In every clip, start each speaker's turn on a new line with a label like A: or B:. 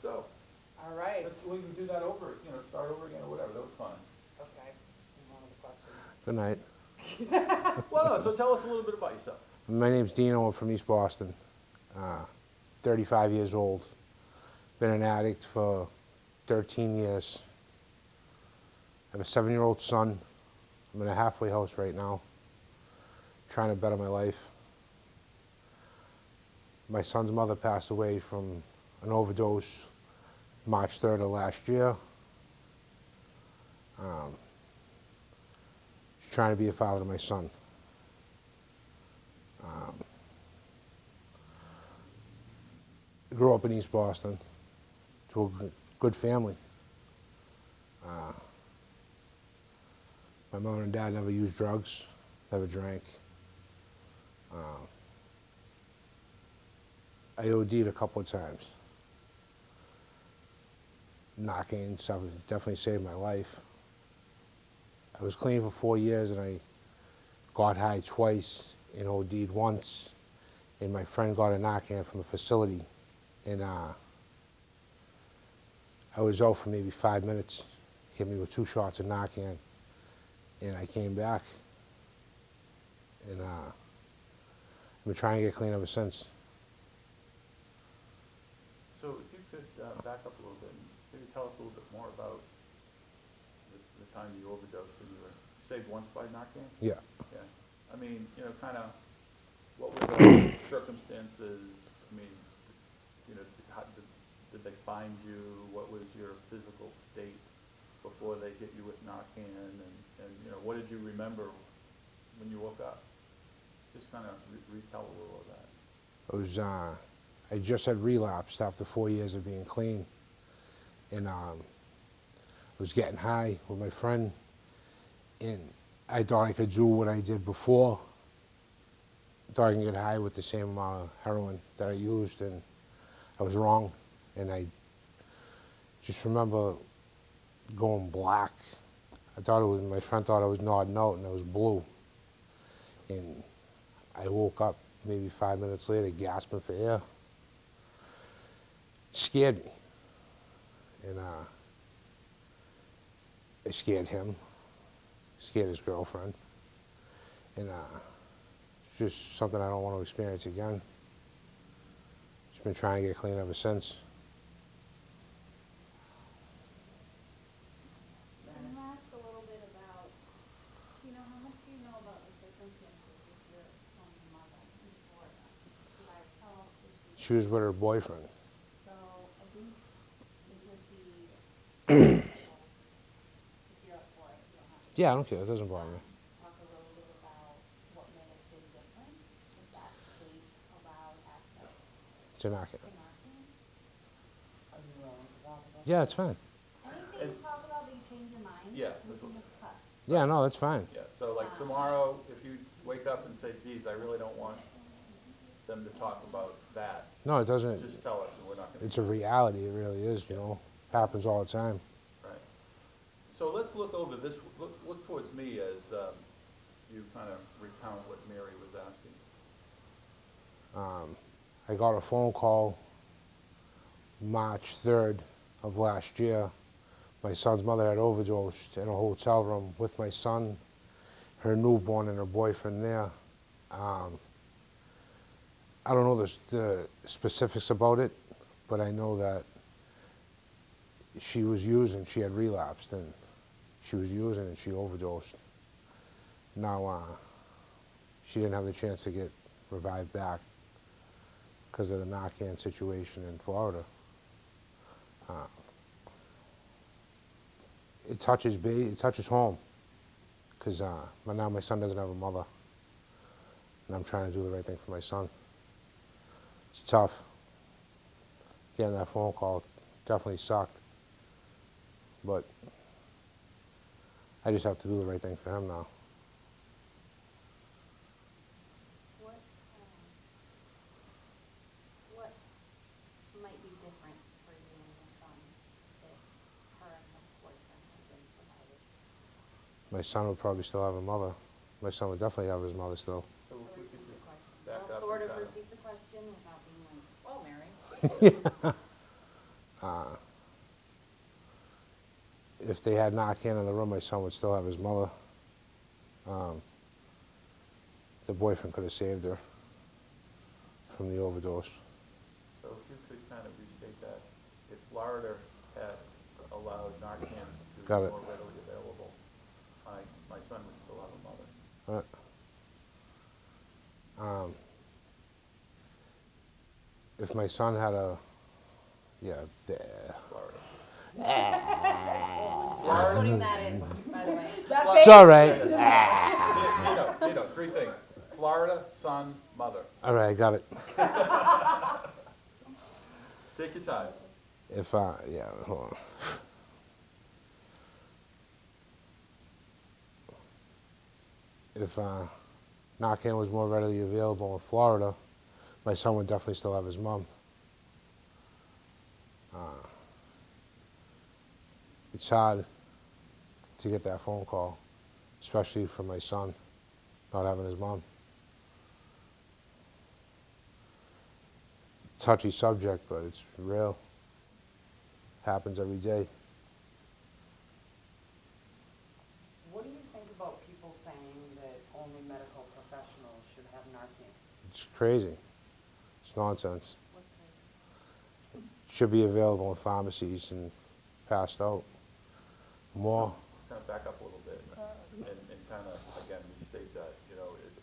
A: go.
B: All right.
A: We can do that over, start over again or whatever, that was fun.
B: Okay. And one of the questions.
C: Good night.
A: Well, no, so tell us a little bit about yourself.
C: My name's Dino. I'm from East Boston. 35 years old. Been an addict for 13 years. I have a 7-year-old son. I'm in a halfway house right now, trying to better my life. My son's mother passed away from an overdose March 3rd of last year. Just trying to be a father to my son. Grew up in East Boston to a good family. My mom and dad never used drugs, never drank. I OD'd a couple of times. Knocking stuff definitely saved my life. I was clean for 4 years and I got high twice and OD'd once. And my friend got a Narcan from a facility. And I was out for maybe 5 minutes, hit me with 2 shots of Narcan, and I came back. And I've been trying to get clean ever since.
A: So if you could back up a little bit and maybe tell us a little bit more about the time you overdosed and you were saved once by Narcan?
C: Yeah.
A: Yeah. I mean, kind of, what were the circumstances? I mean, how did they find you? What was your physical state before they hit you with Narcan? And what did you remember when you woke up? Just kind of retell a little of that.
C: I just had relapsed after 4 years of being clean. And I was getting high with my friend. And I thought I could do what I did before. I thought I could get high with the same amount of heroin that I used. And I was wrong. And I just remember going black. My friend thought I was nodding out and I was blue. And I woke up maybe 5 minutes later gasping for air. It scared me. And I scared him, scared his girlfriend. And it's just something I don't want to experience again. Just been trying to get clean ever since.
D: Can you ask a little bit about, how much do you know about the circumstances with your son's mother in Florida? She by herself?
C: She was with her boyfriend.
D: So I think it would be, if you're up for it, you don't have to.
C: Yeah, I don't care. It doesn't bother me.
D: Talk a little bit about what may have been different if that state allowed access
C: It's a knock.
D: to Narcan.
B: Are you willing to talk about
C: Yeah, it's fine.
D: Anything you talk about that you change your mind,
A: Yeah,
D: we
A: that's
D: can
A: what-
D: just cut.
C: Yeah, no, that's fine.
A: Yeah, so like tomorrow, if you wake up and say, geez, I really don't want them to talk about that,
C: No, it doesn't.
A: just tell us and we're not going to.
C: It's a reality. It really is, Happens all the time.
A: Right. So let's look over this, look towards me as you kind of recount what Mary was asking.
C: I got a phone call March 3rd of last year. My son's mother had overdosed in a hotel room with my son, her newborn, and her boyfriend there. I don't know the specifics about it, but I know that she was using, she had relapsed, and she was using and she overdosed. Now, she didn't have the chance to get revived back because of the Narcan situation in Florida. It touches home, because now my son doesn't have a mother, and I'm trying to do the right thing for my son. It's tough. Getting that phone call definitely sucked, but I just have to do the right thing for him now.
D: What might be different for you and your son if her and her boyfriend had been provided?
C: My son would probably still have a mother. My son would definitely have his mother still.
A: So if we could
D: Repeat the
A: just
D: question.
A: back
D: Well,
A: up
D: sort
A: and
D: of
A: kind of-
D: repeat the question without being like, well, Mary.
C: If they had Narcan in the room, my son would still have his mother. The boyfriend could have saved her from the overdose.
A: So if you could kind of restate that, if Florida had allowed Narcan to
C: Got
A: be
C: it.
A: more readily available, my son would still have a mother.
C: Right. If my son had a,
A: Florida.
D: I'm putting that in, by the way.
B: That
C: it's
B: face.
C: all right.
A: Dino, three things. Florida, son, mother.
C: All right, I got it.
A: Take your time.
C: If hold on. If Narcan was more readily available in Florida, my son would definitely still have his mom. It's hard to get that phone call, especially for my son not having his mom. Touchy subject, but it's real. Happens every day.
B: What do you think about people saying that only medical professionals should have Narcan?
C: It's crazy. It's nonsense.
D: What's crazy?
C: Should be available in pharmacies and passed out. More.
A: Kind of back up a little bit and kind of, again, restate that,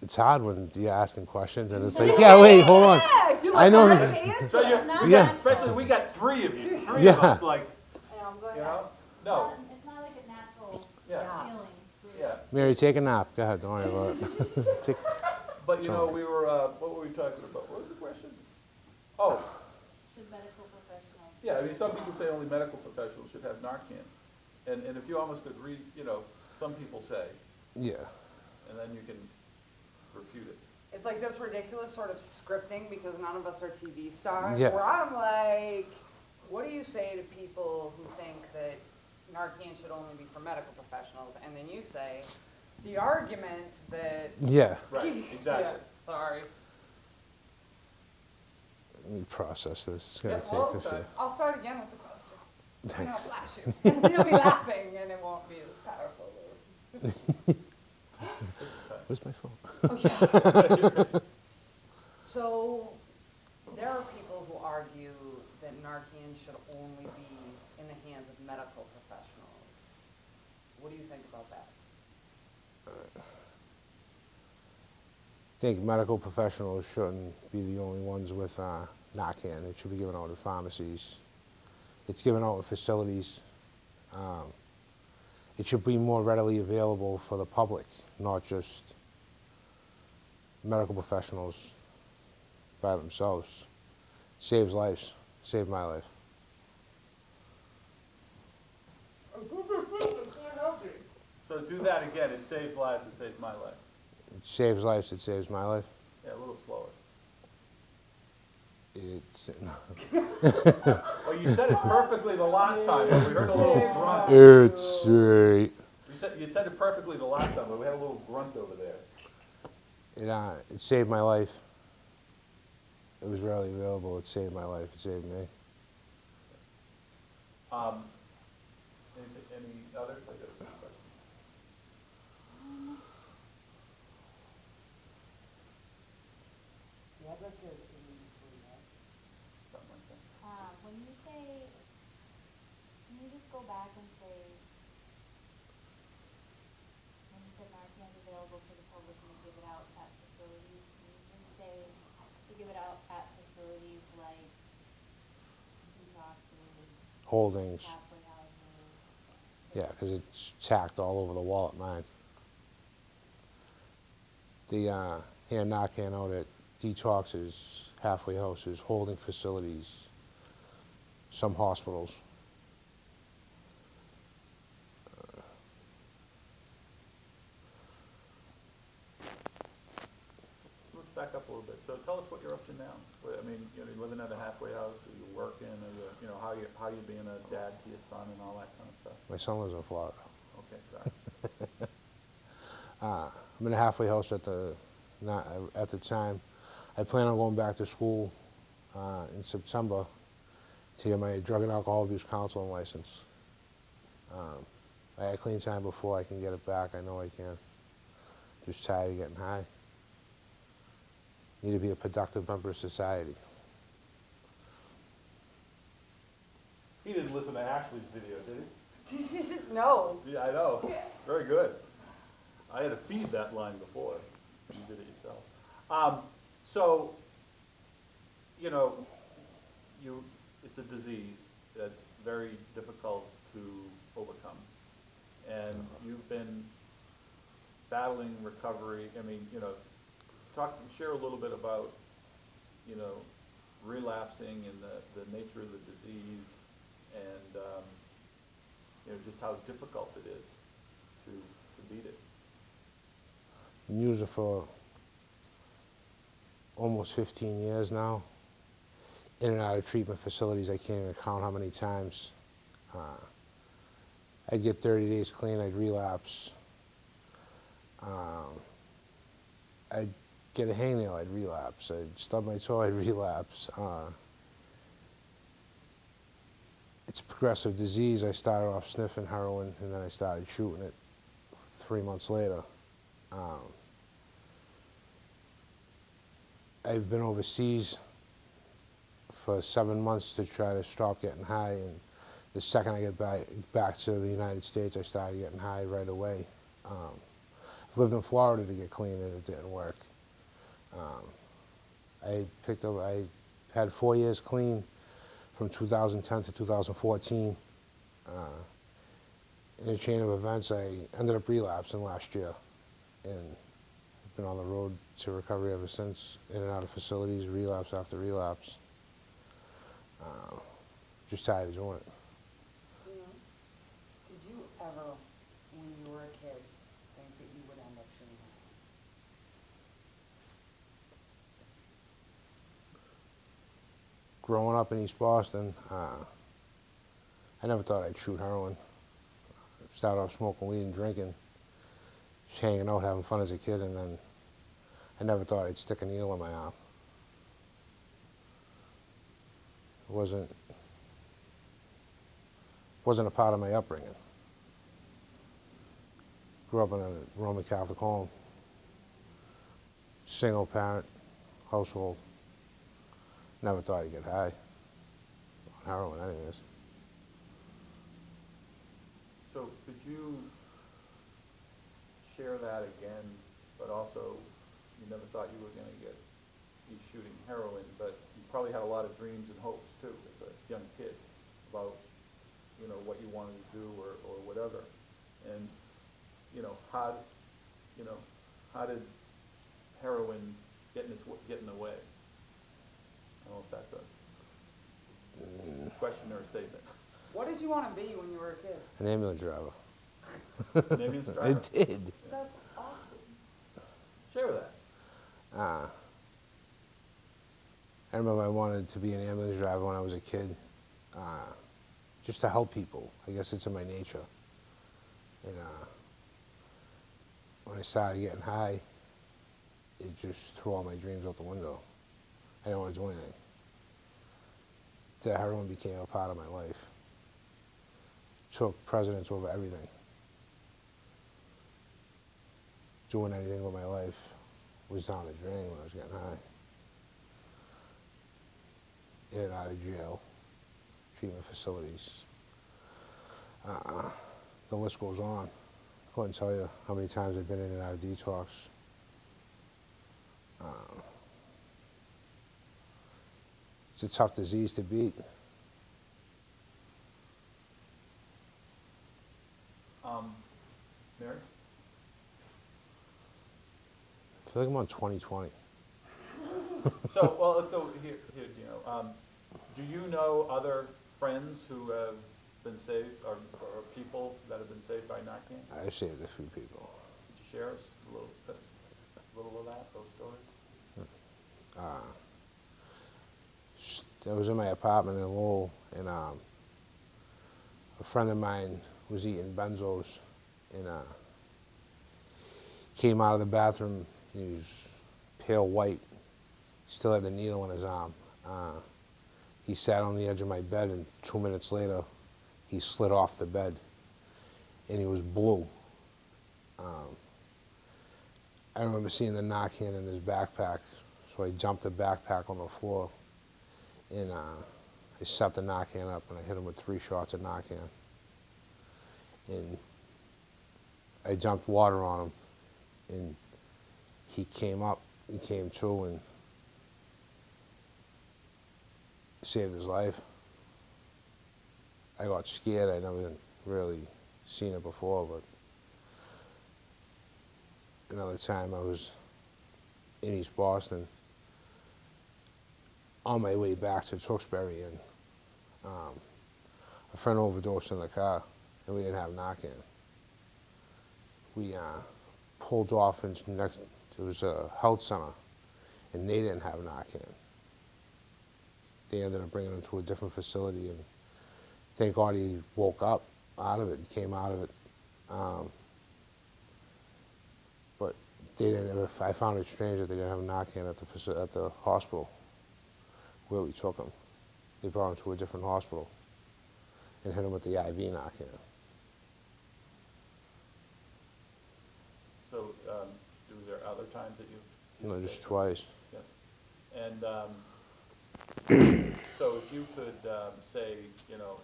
C: It's hard when you're asking questions and it's like, yeah, wait, hold on. I know.
A: So you,
D: not
A: we got,
C: Yeah.
A: especially we got three of you. Three
C: Yeah.
A: of us, like,
D: I know, I'm going
A: you
D: back.
A: know? No.
D: It's not like a natural
A: Yeah.
D: feeling.
A: Yeah.
C: Mary, take a nap. Go ahead, don't worry about it. Take-
A: But we were, what were we talking about? What was the question? Oh,
D: Should medical professionals?
A: yeah, I mean, some people say only medical professionals should have Narcan. And if you almost could read, some people say,
C: yeah.
A: and then you can refute it.
B: It's like this ridiculous sort of scripting because none of us are TV stars.
C: Yeah.
B: Where I'm like, what do you say to people who think that Narcan should only be for medical professionals? And then you say, the argument that.
C: Yeah.
A: Right, exactly.
B: Yeah, sorry.
C: Let me process this. It's going
B: Yeah,
C: to take
B: well,
C: a few.
B: I'll start again with the question. And I'll
C: Thanks.
B: flash you. And then you'll be laughing and it won't be as powerful.
C: Where's my phone?
B: Oh, yeah. So, there are people who argue that Narcan should only be in the hands of medical professionals. What do you think about that?
C: I think medical professionals shouldn't be the only ones with Narcan. It should be given out in pharmacies. It's given out in facilities. It should be more readily available for the public, not just medical professionals by themselves. Saves lives. Saved my life.
A: So do that again. It saves lives. It saves my life.
C: It saves lives. It saves my life.
A: Yeah, a little slower.
C: It's
A: Well, you said it perfectly the last time, but we heard a little grunt.
C: it's
A: You said it perfectly the last time, but we had a little grunt over there.
C: it saved my life. It was readily available. It saved my life. It saved me.
A: Any others? I got a few questions.
B: Yeah, let's hear it.
A: Something like that.
D: When you say, can you just go back and say, when you said Narcan is available for the public and you give it out at facilities, can you just say, you give it out at facilities like detoxes,
C: Holdings.
D: halfway houses?
C: Yeah, because it's tacked all over the wall at mine. The hand Narcan out at detoxes, halfway houses, holding facilities, some hospitals.
A: Let's back up a little bit. So tell us what you're up to now. I mean, you're living at a halfway house, are you working, are you, how you being a dad to your son and all that kind of stuff?
C: My son lives in Florida.
A: Okay, sorry.
C: I'm in a halfway house at the time. I plan on going back to school in September to get my drug and alcohol abuse counseling license. I had clean time before, I can get it back, I know I can. Just tired of getting high. Need to be a productive member of society.
A: He didn't listen to Ashley's video, did he?
B: No.
A: Yeah, I know. Very good. I had to feed that line before. You did it yourself. So, you know, it's a disease that's very difficult to overcome. And you've been battling recovery. I mean, you know, share a little bit about, you know, relapsing and the nature of the disease and, you know, just how difficult it is to beat it.
C: Been using it for almost 15 years now. In and out of treatment facilities, I can't even count how many times. I'd get 30 days clean, I'd relapse. I'd get a hangnail, I'd relapse. I'd stub my toe, I'd relapse. It's a progressive disease. I started off sniffing heroin, and then I started shooting it 3 months later. I've been overseas for 7 months to try to stop getting high, and the second I get back to the United States, I started getting high right away. I've lived in Florida to get clean, and it didn't work. I had 4 years clean from 2010 to 2014. In a chain of events, I ended up relapsing last year, and I've been on the road to recovery ever since, in and out of facilities, relapse after relapse. Just tired of doing it.
B: You know, did you ever, when you were a kid, think that you would end up shooting heroin?
C: Growing up in East Boston, I never thought I'd shoot heroin. Started off smoking weed and drinking, just hanging out, having fun as a kid, and then I never thought I'd stick a needle in my arm. It wasn't a part of my upbringing. Grew up in a Roman Catholic home, single parent household. Never thought I'd get high on heroin anyways.
A: So could you share that again, but also you never thought you were gonna be shooting heroin, but you probably had a lot of dreams and hopes too, as a young kid, about, you know, what you wanted to do or whatever. And, you know, how did heroin get in the way? I don't know if that's a question or a statement.
B: What did you want to be when you were a kid?
C: An ambulance driver.
A: An ambulance
C: I
A: driver?
C: did.
B: That's awesome.
A: Share that.
C: I remember I wanted to be an ambulance driver when I was a kid, just to help people. I guess it's in my nature. And when I started getting high, it just threw all my dreams out the window. I didn't want to do anything. The heroin became a part of my life. Took precedence over everything. Doing anything with my life was down the drain when I was getting high. In and out of jail, treatment facilities. The list goes on. I couldn't tell you how many times I've been in and out of detox. It's a tough disease to beat.
A: Mary?
C: I feel like I'm on 2020.
A: So, well, let's go here, Dino. Do you know other friends who have been saved, or people that have been saved by Narcan?
C: I've saved a few people.
A: Could you share us a little of that, those stories?
C: I was in my apartment in Lowell, and a friend of mine was eating benzos, and came out of the bathroom. He was pale white, still had the needle in his arm. He he sat on the edge of my bed, and 2 minutes later, he slid off the bed, and he was blue. I remember seeing the Narcan in his backpack, so I dumped the backpack on the floor, and I set the Narcan up, and I hit him with 3 shots of Narcan. And I dumped water on him, and he came up, he came to, and saved his life. I got scared. I never really seen it before, but another time I was in East Boston on my way back to Tewksbury, and a friend overdosed in the car, and we didn't have Narcan. We pulled off into next, it was a health center, and they didn't have Narcan. They ended up bringing him to a different facility, and thank God he woke up out of it, he came out of it. But they didn't. I found it strange that they didn't have Narcan at the hospital where we took him. They brought him to a different hospital and hit him with the IV Narcan.
A: So, was there other times that you?
C: No, just twice.
A: Yep. And, so if you could, say, you know,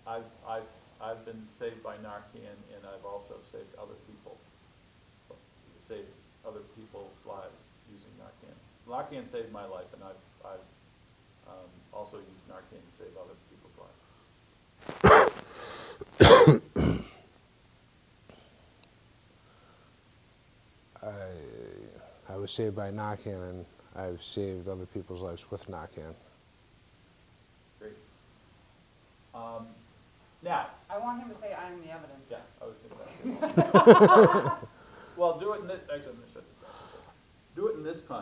A: I've been saved by Narcan, and I've also saved other people, saved other people's lives using Narcan. Narcan saved my life, and I've also used Narcan to save other people's lives.
C: I was saved by Narcan, and I've saved other people's lives with Narcan.
A: Great. Now,
B: I want him to say, I am the evidence.
A: yeah, I was thinking that. Well, do it in this, actually, I'm gonna shut this off. Do it in this context.